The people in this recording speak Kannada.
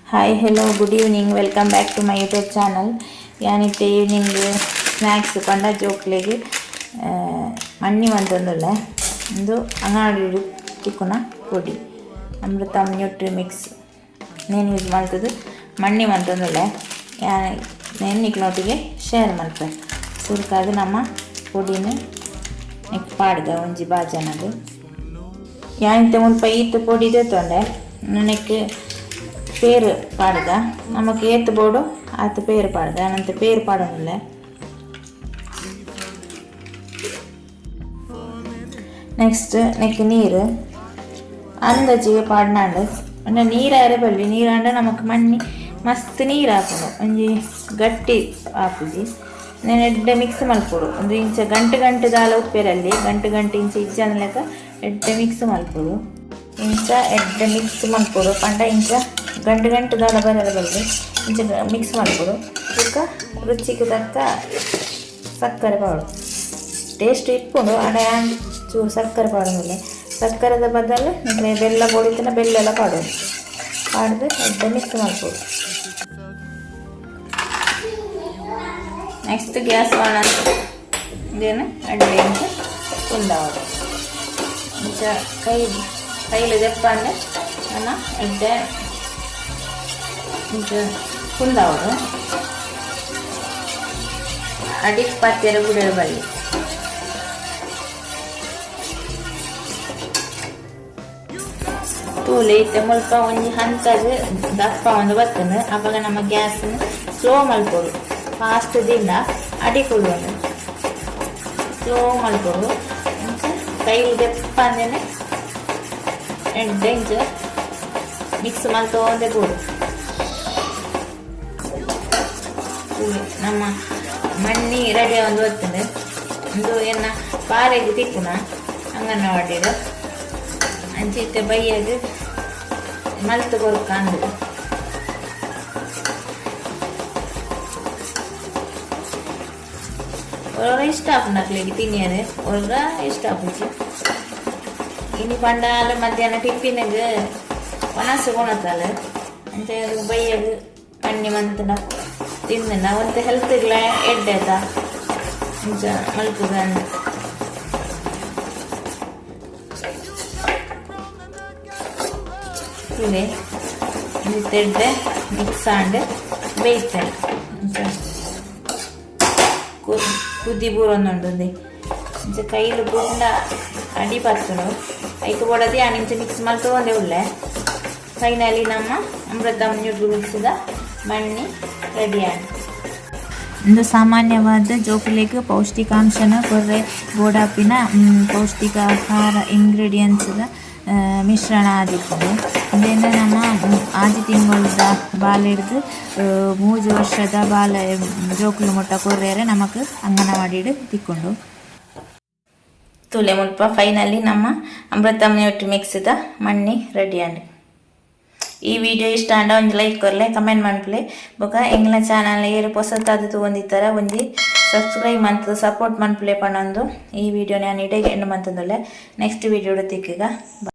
Hi, hello, good evening. Welcome back to my YouTube channel. ಯಾನಿತ್ತೆ ಈವ್ನಿಂಗ್ ಸ್ನ್ಯಾಕ್ಸ್ ಪಂಡ ಜೋಕ್ಲೆಗೆ ಮಣ್ಣಿ ಮಂತಂದುಲ್ಲ ಒಂದು ಅಂಗಡಿ ತಿಕ್ಕುನ ಪೊಡಿ ಅಮೃತ ನ್ಯೂಟ್ರಿ ಮಿಕ್ಸ್ నేను ಯೂಸ್ ಮಾಡ್ತದ್ದು ಮಣ್ಣಿ ಮಂತಂದುಲ್ಲ నేను ನಿಕ್ನೊಟ್ಟಿಗೆ ಶೇರ್ ಮಾಡ್ತೆ ಸುರ್ಕಾದ ನಮ್ಮ ಪೊಡಿನ ನೆಕ್ ಪಾಡ್ದ ಒಂಜಿ ಬಾಜನದು ಯಾನಿತ್ತೆ ಮುಲ್ಪ ಈತು ಪೊಡಿ ತೆತ್ತೊಂಡೆ ನನಗೆ பேர் பாடுதா நமக்கு ஏற்று போடும் அது பேர் பாடுதா அந்த பேர் பாடணும்ல ನೆಕ್ಸ್ಟ್ ನೆಕ್ ನೀರು ಅಂದಾಜಿಗೆ ಪಾಡ್ನಾಂಡು ಅಂದ್ರೆ ನೀರಾರೆ ಬಲ್ಲಿ ನೀರಾಂಡ ನಮಕ್ ಮಣ್ಣಿ ಮಸ್ತ್ ನೀರು ಹಾಕೋದು ಒಂಜಿ ಗಟ್ಟಿ ಹಾಕುಜಿ ನಾನು ಎಡ್ಡೆ ಮಿಕ್ಸ್ ಮಲ್ಪೊಡು ಒಂದು ಇಂಚ ಗಂಟು ದಾಲ ಉಪ್ಪೇರಲ್ಲಿ ಗಂಟು ಇಂಚ ಇಜ್ಜನ ಲೆಕ್ಕ ಎಡ್ಡೆ ಮಿಕ್ಸ್ ಮಲ್ಪೊಡು ಇಂಚ ಎಡ್ಡೆ ಮಿಕ್ಸ್ ಮಲ್ಪೊಡು ಪಂಡ ಇಂಚ ಗಂಟು ದಾಳ ಬರಲ್ಲ ಬಲ್ಲೆ ಇಂಚ ಮಿಕ್ಸ್ ಮಾಡ್ಕೊಡು ಅದಕ್ಕೆ ರುಚಿಗೆ ತಕ್ಕ ಸಕ್ಕರೆ ಪಾಡು ಟೇಸ್ಟ್ ಇಟ್ಕೊಂಡು ಅಡೆ ಚೂರು ಸಕ್ಕರೆ ಪಾಡೋದಿಲ್ಲ ಸಕ್ಕರೆದ ಬದಲು ಬೆಲ್ಲ ಪೊಡಿತನ ಬೆಲ್ಲ ಎಲ್ಲ ಪಾಡೋದು ಪಾಡ್ದು ಎಡ್ಡೆ ಮಿಕ್ಸ್ ಮಾಡ್ಕೊಡು ನೆಕ್ಸ್ಟ್ ಗ್ಯಾಸ್ ಆನ್ ಅಂತ ಇದೇನು ಅಡ್ಡೆ ಅಂತ ಕುಂದಾವದು ಇಂಚ ಕೈಲಿ ದೆಪ್ಪ ಅಂದರೆ ನಾನು ಎಡ್ಡೆ ಕುಂದಾವದು ಅಡಿಗೆ ಪಾತ್ರೆ ಬಿಡೋದು ಬಲ್ಲಿ ತೂಲೆ ಇತ್ತೆ ಮುಲ್ಪ ಒಂಜಿ ಹಂತದ ದಪ್ಪ ಒಂದು ಬರ್ತದೆ ಆವಾಗ ನಮ್ಮ ಗ್ಯಾಸ್ ಸ್ಲೋ ಮಲ್ಪೊಡು ಫಾಸ್ಟ್ ದಿಂದ ಅಡಿ ಕೊಡುವುದು ಸ್ಲೋ ಮಲ್ಪೊಡು ಕೈಲಿ ದೆಪ್ಪ ಅಂದೇನೆ ಎಡ್ಡೆ ಇಂಚ ಮಿಕ್ಸ್ ಮಲ್ತೊಂದೆ ಕೊಡು ನಮ್ಮ ಮಣ್ಣಿ ರೆಡಿ ಒಂದು ಬರ್ತದೆ ಒಂದು ಎನ್ನ ಪಾರೆಗೆ ತಿಕ್ಕುನ ಅಂಗನವಾಡಿಡು ಅಂಚಿತ್ತೆ ಬೈಯಾಗ ಮಲ್ತು ಕೊರ್ಕ ಅಂದು ಒಳ್ಗ ಇಷ್ಟ ಆಪುನಕ್ಲಿಗೆ ತಿನ್ನಿಯರೆ ಒಳ್ಗ ಇಷ್ಟ ಆಪುಜಿ ಇನ್ನು ಪಂಡಾಲ ಮಧ್ಯಾಹ್ನ ಟಿಫಿನಿಗೆ ಒಣಸು ಕೊಣತ್ತಲ್ಲ ಅಂತ ಬೈಯಾಗ ಮಣ್ಣಿ ಮಂತನ ತಿನ್ನ ಒಂದು ಹೆಲ್ತ್ಗಳ ಎಡ್ಡೆ ಆಯ್ತಾ ಇಂಚ ಮಲ್ಪುಗ ಇದೆ ತೆಡ್ಡೆ ಮಿಕ್ಸ್ ಆಂಡ್ ಬೇಯ್ತೇನೆ ಕುದಿ ಬೂರೊಂದುಂಡು ಇಂಚ ಕೈಲು ಬುಂಡ ಅಡಿ ಪತ್ತುಡು ಐಕು ಬೊಡದಿ ಆ ನಿಂಚ ಮಿಕ್ಸ್ ಮಲ್ತೊಂದೆ ಉಳ್ಳೆ ಫೈನಲಿ ನಮ್ಮ ಅಮೃತ ನ್ಯೂಟ್ರಿ ಮಿಕ್ಸ್ದ ಮಣ್ಣಿ ರೆಡಿ ಆಯ್ತು ಒಂದು ಸಾಮಾನ್ಯವಾದ ಜೋಕುಲೆಗ್ ಪೌಷ್ಟಿಕಾಂಶನ ಕೊರ್ರೆ ಗೋಡಾಪಿನ ಪೌಷ್ಟಿಕ ಆಹಾರ ಇಂಗ್ರೀಡಿಯೆಂಟ್ಸ್ದ ಮಿಶ್ರಣ ಆದಿಪ್ಪುಡು ಇದನ್ನು ನಮ್ಮ ಆದಿ ತಿಂಗಳದ ಬಾಲ ಹಿಡಿದು 3 ವರ್ಷದ ಬಾಲ ಜೋಕುಲು ಮುಟ್ಟ ಕೊರ್ರೆರೆ ನಮಕ್ ಅಂಗನವಾಡಿಡು ತಿಕ್ಕೊಂಡು ತುಲೆ ಮುಲ್ಪ ಫೈನಲಿ ನಮ್ಮ ಅಮೃತ ನ್ಯೂಟ್ರಿ ಮಿಕ್ಸ್ದ ಮಣ್ಣಿ ರೆಡಿ ಆಂಡ್ ಈ ವಿಡಿಯೋ ಇಷ್ಟ ಅಂಡ ಒಂದು ಲೈಕ್ ಕೊರ್ಲೆ ಕಮೆಂಟ್ ಮಾಡ್ಲೆ ಬೊಕ ಎಂಗ್ಲ ಚಾನಲ್ ಏರು ಹೊಸತಾದ ತಗೊಂಡಿತ್ತಾರ ಒಂಜಿ ಸಬ್ಸ್ಕ್ರೈಬ್ ಮಂತ್ ಸಪೋರ್ಟ್ ಮನ್ಪ್ಲೆ ಪಣ್ಣೊಂದು ಈ ವಿಡಿಯೋ ನಾನು ಇಡೆಗೆ ಎಂಡ್ ಮಂತಂದುಲ್ಲೆ ನೆಕ್ಸ್ಟ್ ವಿಡಿಯೋ ತಿಕ್ಕೀಗ.